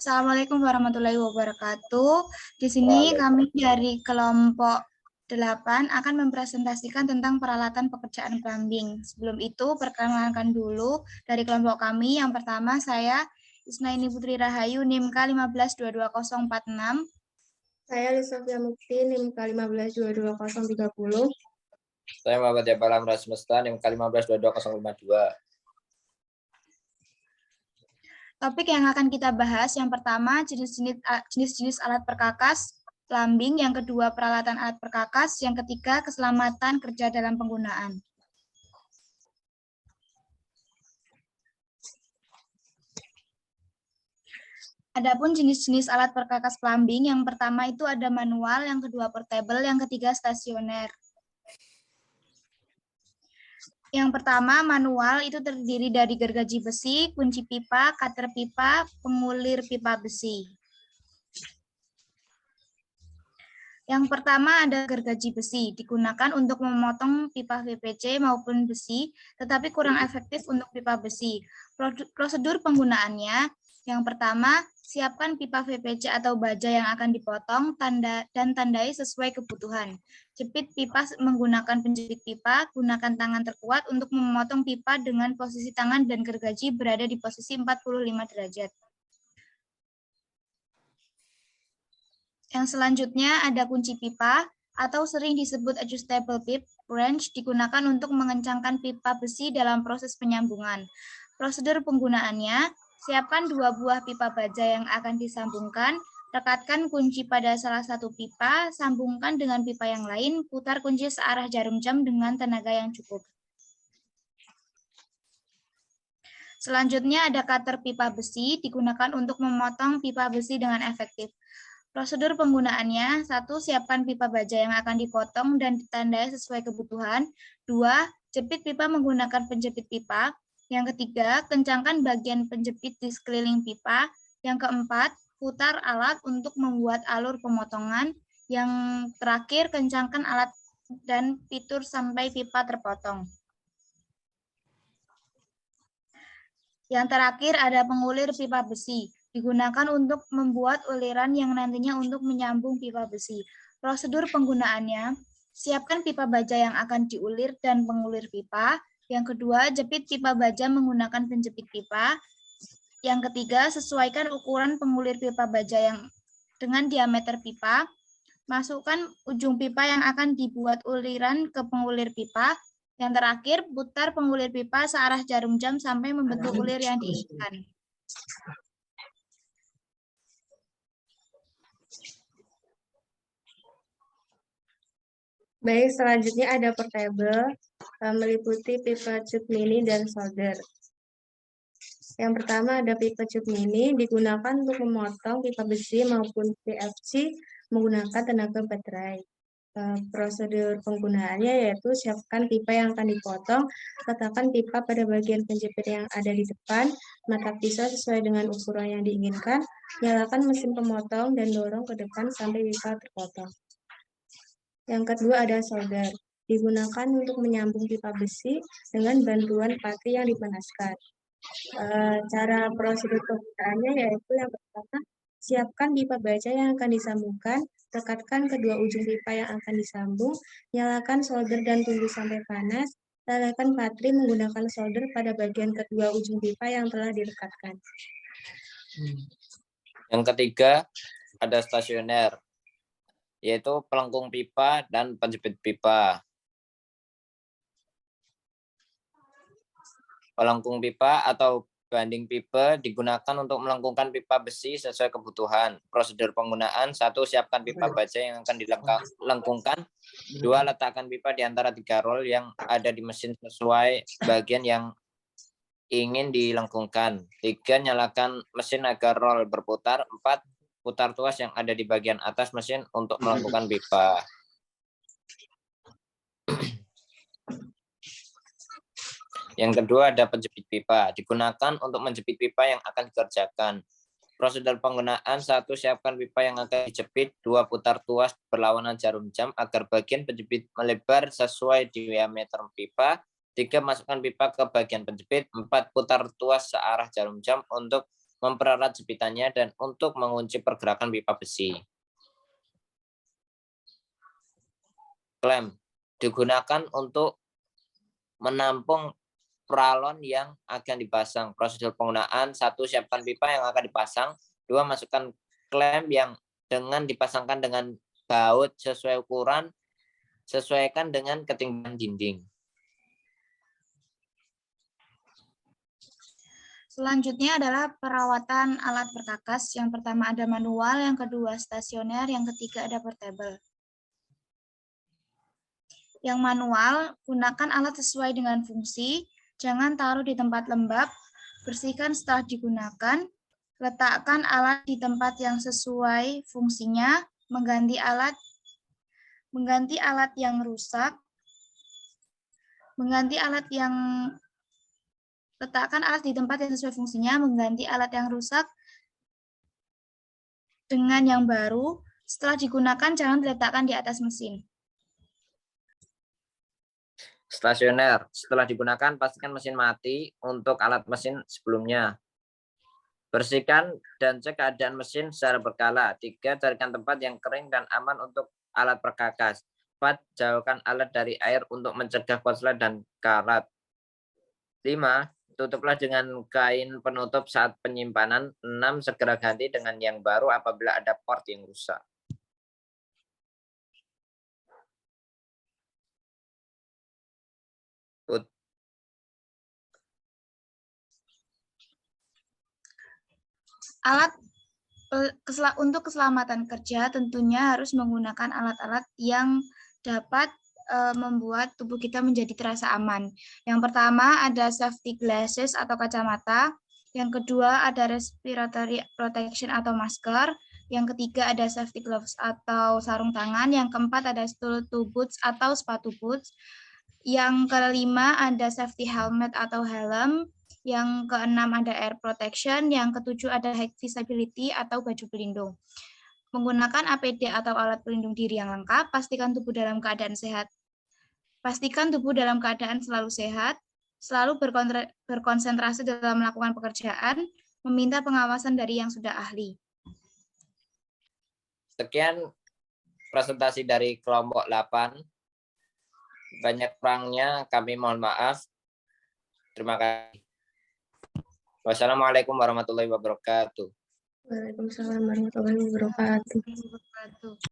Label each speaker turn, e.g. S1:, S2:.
S1: Assalamualaikum warahmatullahi wabarakatuh. Di sini kami
S2: Waalaikumsalam.
S1: dari kelompok 8 akan mempresentasikan tentang peralatan pekerjaan plumbing. Sebelum itu, perkenalkan dulu dari kelompok kami. Yang pertama, saya Isnaini Putri Rahayu, NIM K1522046.
S3: Saya Lisofia Mukti, NIM K1522030.
S2: Saya Muhammad Jabal Amra Semesta, NIM K1522052.
S1: Topik yang akan kita bahas, yang pertama jenis-jenis alat perkakas plumbing, yang kedua peralatan alat perkakas, yang ketiga keselamatan kerja dalam penggunaan. Adapun jenis-jenis alat perkakas plumbing, yang pertama itu ada manual, yang kedua portable, yang ketiga stasioner. Yang pertama, manual itu terdiri dari gergaji besi, kunci pipa, cutter pipa, pengulir pipa besi. Yang pertama ada gergaji besi, digunakan untuk memotong pipa PVC maupun besi, tetapi kurang efektif untuk pipa besi. Prosedur penggunaannya, yang pertama, siapkan pipa PVC atau baja yang akan dipotong dan tandai sesuai kebutuhan. Jepit pipa menggunakan penjepit pipa, gunakan tangan terkuat untuk memotong pipa dengan posisi tangan dan gergaji berada di posisi 45 derajat. Yang selanjutnya ada kunci pipa atau sering disebut adjustable pipe wrench, digunakan untuk mengencangkan pipa besi dalam proses penyambungan. Prosedur penggunaannya, siapkan 2 buah pipa baja yang akan disambungkan, rekatkan kunci pada salah satu pipa, sambungkan dengan pipa yang lain, putar kunci searah jarum jam dengan tenaga yang cukup. Selanjutnya ada cutter pipa besi, digunakan untuk memotong pipa besi dengan efektif. Prosedur penggunaannya, 1. Siapkan pipa baja yang akan dipotong dan ditandai sesuai kebutuhan. 2. Jepit pipa menggunakan penjepit pipa. Yang ketiga, kencangkan bagian penjepit di sekeliling pipa. Yang keempat, putar alat untuk membuat alur pemotongan. Yang terakhir, kencangkan alat dan fitur sampai pipa terpotong. Yang terakhir ada pengulir pipa besi, digunakan untuk membuat uliran yang nantinya untuk menyambung pipa besi. Prosedur penggunaannya, siapkan pipa baja yang akan diulir dan pengulir pipa. Yang kedua, jepit pipa baja menggunakan penjepit pipa. Yang ketiga, sesuaikan ukuran pengulir pipa baja yang dengan diameter pipa. Masukkan ujung pipa yang akan dibuat uliran ke pengulir pipa. Yang terakhir, putar pengulir pipa searah jarum jam sampai membentuk ulir yang diinginkan.
S3: Baik, selanjutnya ada portable, meliputi pipa cut mini dan solder. Yang pertama ada pipa cut mini, digunakan untuk memotong pipa besi maupun PVC menggunakan tenaga baterai. Prosedur penggunaannya yaitu siapkan pipa yang akan dipotong, letakkan pipa pada bagian penjepit yang ada di depan, mata pisau sesuai dengan ukuran yang diinginkan, nyalakan mesin pemotong dan dorong ke depan sampai pipa terpotong. Yang kedua ada solder, digunakan untuk menyambung pipa besi dengan bantuan pati yang dipanaskan. Cara prosedur penggunaannya yaitu yang pertama, siapkan pipa baja yang akan disambungkan, rekatkan kedua ujung pipa yang akan disambung, nyalakan solder dan tunggu sampai panas, nyalakan patri menggunakan solder pada bagian kedua ujung pipa yang telah direkatkan.
S2: Yang ketiga, ada stasioner, yaitu pelengkung pipa dan penjepit pipa. Pelengkung pipa atau banding pipa digunakan untuk melengkungkan pipa besi sesuai kebutuhan. Prosedur penggunaan, 1. Siapkan pipa baja yang akan dilengkungkan. 2. Letakkan pipa di antara 3 roll yang ada di mesin sesuai bagian yang ingin dilengkungkan. 3. Nyalakan mesin agar roll berputar. 4. Putar tuas yang ada di bagian atas mesin untuk melengkungkan pipa. Yang kedua ada penjepit pipa, digunakan untuk menjepit pipa yang akan dikerjakan. Prosedur penggunaan, 1. Siapkan pipa yang akan dijepit. 2. Putar tuas berlawanan jarum jam agar bagian penjepit melebar sesuai diameter pipa. 3. Masukkan pipa ke bagian penjepit. 4. Putar tuas searah jarum jam untuk mempererat jepitannya, dan untuk mengunci pergerakan pipa besi. Klem digunakan untuk menampung pralon yang akan dipasang. Prosedur penggunaan: 1. Siapkan pipa yang akan dipasang. 2. Masukkan klem yang dengan dipasangkan dengan baut sesuai ukuran, sesuaikan dengan ketinggian dinding.
S1: Selanjutnya adalah perawatan alat perkakas. Yang pertama ada manual, yang kedua stasioner, yang ketiga ada portable. Yang manual, gunakan alat sesuai dengan fungsi, jangan taruh di tempat lembab, bersihkan setelah digunakan, letakkan alat di tempat yang sesuai fungsinya, mengganti alat yang rusak, letakkan alat di tempat yang sesuai fungsinya, mengganti alat yang rusak dengan yang baru. Setelah digunakan, jangan diletakkan di atas mesin.
S2: Stasioner, setelah digunakan pastikan mesin mati untuk alat mesin sebelumnya. Bersihkan dan cek keadaan mesin secara berkala. 3. Carikan tempat yang kering dan aman untuk alat perkakas. 4. Jauhkan alat dari air untuk mencegah korslet dan karat. 5. Tutuplah dengan kain penutup saat penyimpanan. 6. Segera ganti dengan yang baru apabila ada port yang rusak.
S1: Untuk keselamatan kerja tentunya harus menggunakan alat-alat yang dapat membuat tubuh kita menjadi terasa aman. Yang pertama ada safety glasses atau kacamata. Yang kedua ada respiratory protection atau masker. Yang ketiga ada safety gloves atau sarung tangan. Yang keempat ada steel toe boots atau sepatu boots. Yang kelima ada safety helmet atau helm. Yang keenam ada air protection, yang ketujuh ada high visibility atau baju pelindung. Menggunakan APD atau alat pelindung diri yang lengkap, pastikan tubuh dalam keadaan sehat. Pastikan tubuh dalam keadaan selalu sehat, selalu berkonsentrasi dalam melakukan pekerjaan, meminta pengawasan dari yang sudah ahli.
S2: Sekian presentasi dari kelompok 8. Banyak kurangnya kami mohon maaf. Terima kasih. Wassalamualaikum warahmatullahi wabarakatuh.
S3: Waalaikumsalam warahmatullahi wabarakatuh.